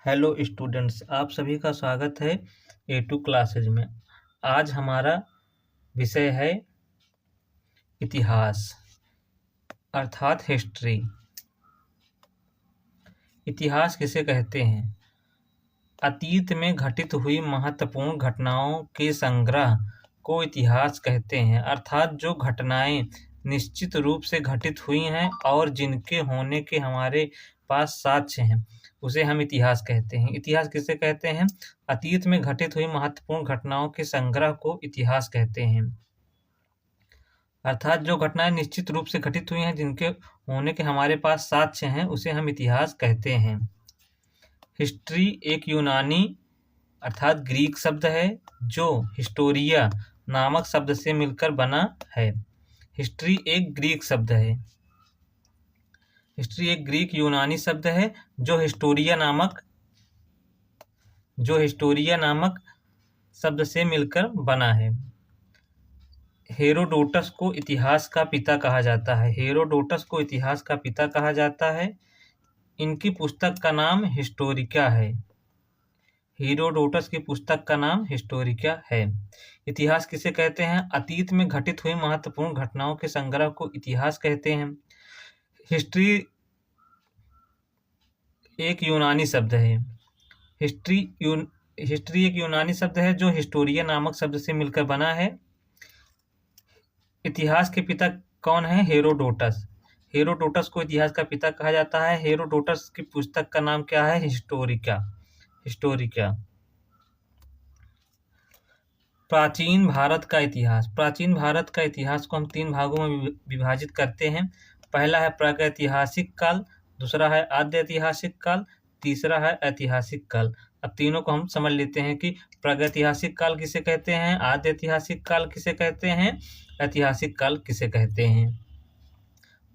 Hello students, आप सभी का स्वागत है A2 क्लासेज में। आज हमारा विषय है इतिहास अर्थात हिस्ट्री। इतिहास किसे कहते हैं? अतीत में घटित हुई महत्वपूर्ण घटनाओं के संग्रह को इतिहास कहते हैं, अर्थात जो घटनाएं निश्चित रूप से घटित हुई हैं और जिनके होने के हमारे पास साक्ष्य हैं उसे हम इतिहास कहते हैं। इतिहास किसे कहते हैं? अतीत में घटित हुई महत्वपूर्ण घटनाओं के संग्रह को इतिहास कहते हैं, अर्थात जो घटनाएं निश्चित रूप से घटित हुई हैं जिनके होने के हमारे पास साक्ष्य हैं उसे हम इतिहास कहते हैं। हिस्ट्री एक यूनानी अर्थात ग्रीक शब्द है जो हिस्टोरिया नामक शब्द से मिलकर बना है। हिस्ट्री एक ग्रीक शब्द है। हिस्ट्री एक ग्रीक यूनानी शब्द है जो हिस्टोरिया नामक शब्द से मिलकर बना है। हेरोडोटस को इतिहास का पिता कहा जाता है। हेरोडोटस को इतिहास का पिता कहा जाता है। इनकी पुस्तक का नाम हिस्टोरिका है। हेरोडोटस की पुस्तक का नाम हिस्टोरिका है। इतिहास किसे कहते हैं? अतीत में घटित हुई महत्वपूर्ण घटनाओं के संग्रह को इतिहास कहते हैं। हिस्ट्री एक यूनानी शब्द है। हिस्ट्री एक यूनानी शब्द है जो हिस्टोरिया नामक शब्द से मिलकर बना है। इतिहास के पिता कौन है? हेरोडोटस। हेरोडोटस को इतिहास का पिता कहा जाता है। हेरोडोटस की पुस्तक का नाम क्या है? हिस्टोरिका। प्राचीन भारत का इतिहास। प्राचीन भारत का इतिहास को हम 3 भागों में विभाजित करते हैं। पहला है प्रागैतिहासिक काल, दूसरा है आद्य ऐतिहासिक काल, तीसरा है ऐतिहासिक काल। अब तीनों को हम समझ लेते हैं कि प्रागैतिहासिक काल किसे कहते हैं, आद्य ऐतिहासिक काल किसे कहते हैं, ऐतिहासिक काल किसे कहते हैं।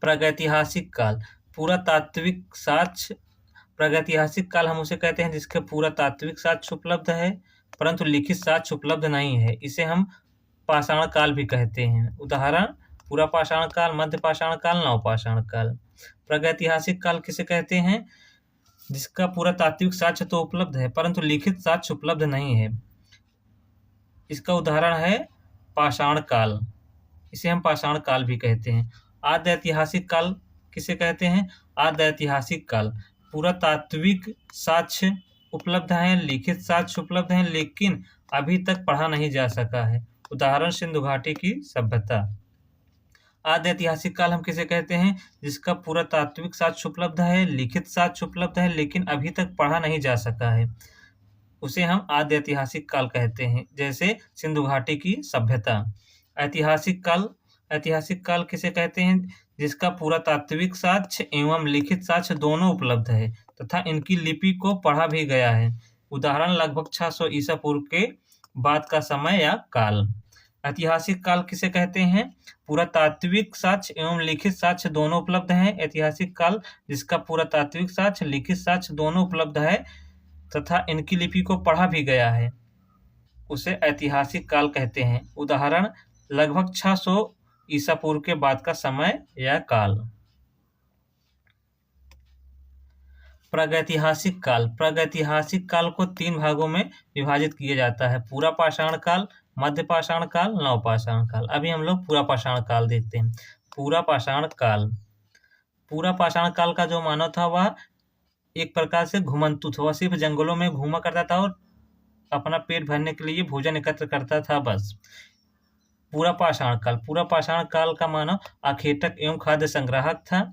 प्रागैतिहासिक काल पुरातात्विक साक्ष्य। प्रागैतिहासिक काल हम उसे कहते हैं जिसके पुरातात्विक साक्ष्य उपलब्ध है परंतु लिखित साक्ष्य उपलब्ध नहीं है। इसे हम पाषाण काल भी कहते हैं। उदाहरण: पूरा पाषाण काल, मध्य पाषाण काल, नवपाषाण काल। प्रागैतिहासिक काल किसे कहते हैं? जिसका पुरातात्विक साक्ष्य तो उपलब्ध है परंतु लिखित साक्ष्य उपलब्ध नहीं है। इसका उदाहरण है पाषाण काल। इसे हम पाषाण काल भी कहते हैं। आद्य ऐतिहासिक काल किसे कहते हैं? आद्य ऐतिहासिक काल पुरातात्विक साक्ष्य उपलब्ध हैं, लिखित साक्ष्य उपलब्ध हैं, लेकिन अभी तक पढ़ा नहीं जा सका है। उदाहरण: सिंधु घाटी की सभ्यता। आद्य ऐतिहासिक काल हम किसे कहते हैं? जिसका पुरातात्विक साक्ष्य उपलब्ध है, लिखित साक्ष्य उपलब्ध है, लेकिन अभी तक पढ़ा नहीं जा सका है। उसे हम आद्य ऐतिहासिक काल कहते हैं, जैसे सिंधु घाटी की सभ्यता। ऐतिहासिक काल किसे कहते हैं? जिसका पुरातात्विक साक्ष्य एवं लिखित साक्ष्य दोनों उपलब्ध है तथा इनकी लिपि को पढ़ा भी गया है। उदाहरण: लगभग 600 ईसा पूर्व के बाद का समय या काल। ऐतिहासिक काल किसे कहते हैं? पुरातात्विक साक्ष्य एवं लिखित साक्ष्य दोनों उपलब्ध हैं। ऐतिहासिक काल जिसका पुरातात्विक साक्ष्य, लिखित साक्ष्य दोनों उपलब्ध है तथा इनकी लिपि को पढ़ा भी गया है, उसे ऐतिहासिक काल कहते हैं। उदाहरण: लगभग 600 ईसा पूर्व के बाद का समय या काल। प्रागैतिहासिक काल। प्रागैतिहासिक काल को 3 भागों में विभाजित किया जाता है: पूरा पाषाण काल, मध्य पाषाण काल, नवपाषाण काल। अभी हम लोग पूरा पाषाण काल देखते हैं। पूरा पाषाण काल। पूरा पाषाण काल का जो मानव था वह एक प्रकार से घुमंतु था। वह सिर्फ जंगलों में घूमा करता था और अपना पेट भरने के लिए भोजन एकत्र करता था, बस। पूरा पाषाण काल का मानव आखेटक एवं खाद्य संग्राहक था।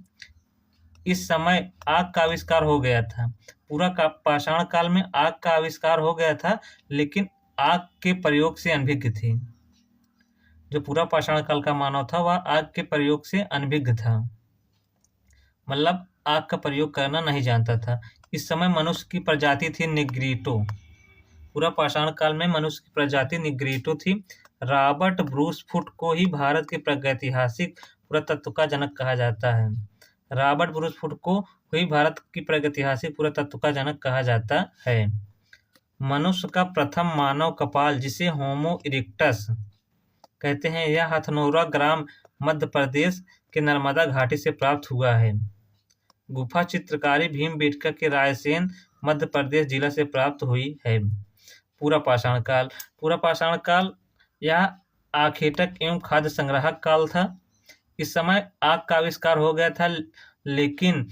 इस समय आग का आविष्कार हो गया था। पूरा पाषाण काल में आग का आविष्कार हो गया था, लेकिन आग के प्रयोग से अनभिज्ञ थी। जो पूरा पाषाण काल का मानव था वह आग के प्रयोग से अनभिज्ञ था, मतलब आग का प्रयोग करना नहीं जानता था। इस समय मनुष्य की प्रजाति थी निग्रिटो। पूरा पाषाण काल में मनुष्य की प्रजाति निग्रिटो थी। रॉबर्ट ब्रूस फुट को ही भारत के प्रागैतिहासिक पुरातत्व का जनक कहा जाता है। रॉबर्ट ब्रूस फुट को ही भारत की प्रागैतिहासिक पुरातत्व का जनक कहा जाता है। मनुष्य का प्रथम मानव कपाल, जिसे होमो इरेक्टस कहते हैं, यह हथनोरा ग्राम मध्य प्रदेश के नर्मदा घाटी से प्राप्त हुआ है। गुफा चित्रकारी भीमबेटका के रायसेन मध्य प्रदेश जिला से प्राप्त हुई है। पूरा पाषाण काल। पूरा पाषाण काल यह आखेटक एवं खाद्य संग्राहक काल था। इस समय आग का आविष्कार हो गया था, लेकिन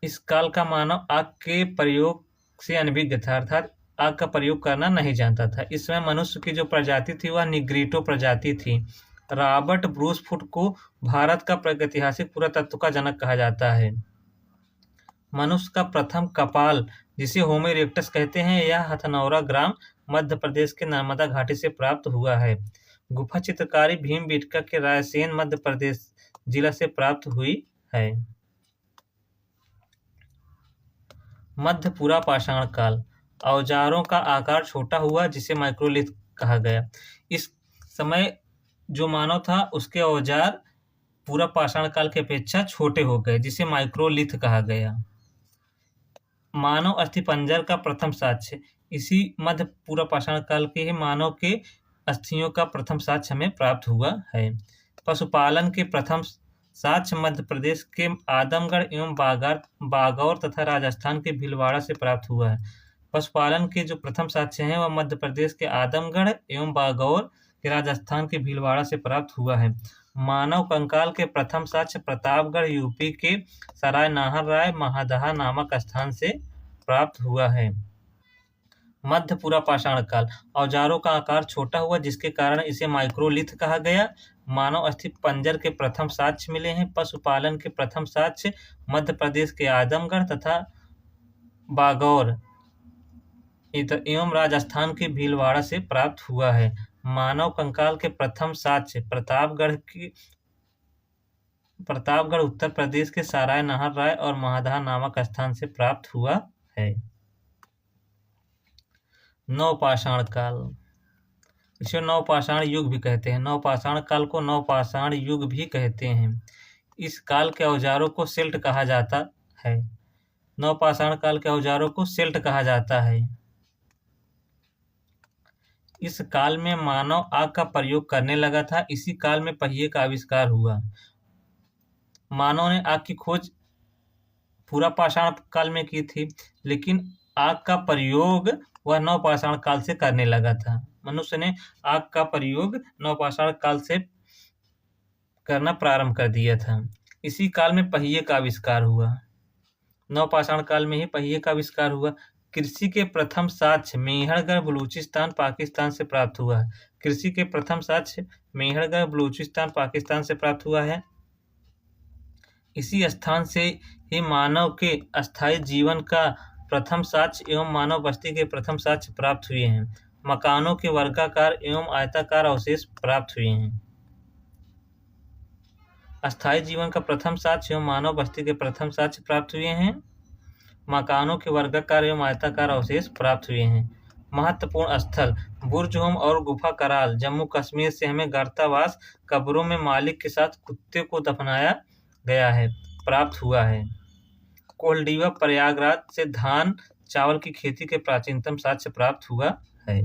इस काल का मानव आग के प्रयोग से अनभिज्ञ था, अर्थात आग का प्रयोग करना नहीं जानता था। इस समय मनुष्य की जो प्रजाति थी वह निग्रिटो प्रजाति थी। रॉबर्ट ब्रूस फुट को भारत का प्रागैतिहासिक पुरातत्व का जनक कहा जाता है। मनुष्य का प्रथम कपाल, जिसे होमो इरेक्टस कहते हैं, यह हथनौरा ग्राम मध्य प्रदेश के नर्मदा घाटी से प्राप्त हुआ है। गुफा चित्रकारी भीमबेटका के रायसेन मध्य प्रदेश जिला से प्राप्त हुई है। मध्य पूरा पाषाण काल। औजारों का आकार छोटा हुआ, जिसे माइक्रोलिथ कहा गया। इस समय जो मानव था उसके औजार पूरा पाषाण काल की अपेक्षा छोटे हो गए, जिसे माइक्रोलिथ कहा गया। मानव अस्थिपंजर का प्रथम साक्ष्य। इसी मध्य पूरा पाषाण काल के ही मानव के अस्थियों का प्रथम साक्ष्य हमें प्राप्त हुआ है। पशुपालन के प्रथम साक्ष्य मध्य प्रदेश के आदमगढ़ एवं बागौर तथा राजस्थान के भीलवाड़ा से प्राप्त हुआ है। पशुपालन के जो प्रथम साक्ष्य हैं वह मध्य प्रदेश के आदमगढ़ एवं बागौर के राजस्थान के भीलवाड़ा से प्राप्त हुआ है। मानव कंकाल के प्रथम साक्ष्य प्रतापगढ़ यूपी के सराय नाहर राय महादहा नामक स्थान से प्राप्त हुआ है। मध्य पूरा पाषाण काल। औजारों का आकार छोटा हुआ, जिसके कारण इसे माइक्रोलिथ कहा गया। मानव अस्थिपंजर के प्रथम साक्ष्य मिले हैं। पशुपालन के प्रथम साक्ष्य मध्य प्रदेश के आदमगढ़ तथा बागौर एवं राजस्थान के भीलवाड़ा से प्राप्त हुआ है। मानव कंकाल के प्रथम साक्ष्य प्रतापगढ़ उत्तर प्रदेश के सराय नाहर राय और महादहा नामक स्थान से प्राप्त हुआ है। नवपाषाण काल। इसे नवपाषाण युग भी कहते हैं। नवपाषाण काल को नवपाषाण युग भी कहते हैं। इस काल के औजारों को सिल्ट कहा जाता है। नवपाषाण काल के औजारों को सिल्ट कहा जाता है। इस काल में मानव आग का प्रयोग करने लगा था। इसी काल में पहिए का आविष्कार हुआ। मानव ने आग की खोज पूरा पाषाण काल में की थी, लेकिन आग का प्रयोग वह नवपाषाण काल से करने लगा था। मनुष्य ने आग का प्रयोग नवपाषाण काल से करना प्रारंभ कर दिया था। इसी काल में पहिए का आविष्कार हुआ। नवपाषाण काल में ही पहिए का आविष्कार हुआ। कृषि के प्रथम साक्ष्य मेहरगढ़ बलूचिस्तान पाकिस्तान से प्राप्त हुआ है। कृषि के प्रथम साक्ष्य मेहरगढ़ बलूचिस्तान पाकिस्तान से प्राप्त हुआ है। इसी स्थान से ही मानव के अस्थायी जीवन का प्रथम साक्ष्य एवं मानव बस्ती के प्रथम साक्ष्य प्राप्त हुए हैं। मकानों के वर्गाकार एवं आयताकार अवशेष प्राप्त हुए हैं। अस्थायी जीवन का प्रथम साक्ष्य एवं मानव बस्ती के प्रथम साक्ष्य प्राप्त हुए हैं। मकानों के वर्गाकार एवं आयताकार अवशेष प्राप्त हुए हैं। महत्वपूर्ण स्थल बुर्ज होम और गुफा कराल। जम्मू कश्मीर से हमें गर्तावास कब्रों में मालिक के साथ कुत्ते को दफनाया गया है प्राप्त हुआ है। कोल्डीवा प्रयागराज से धान चावल की खेती के प्राचीनतम साक्ष्य प्राप्त हुआ है।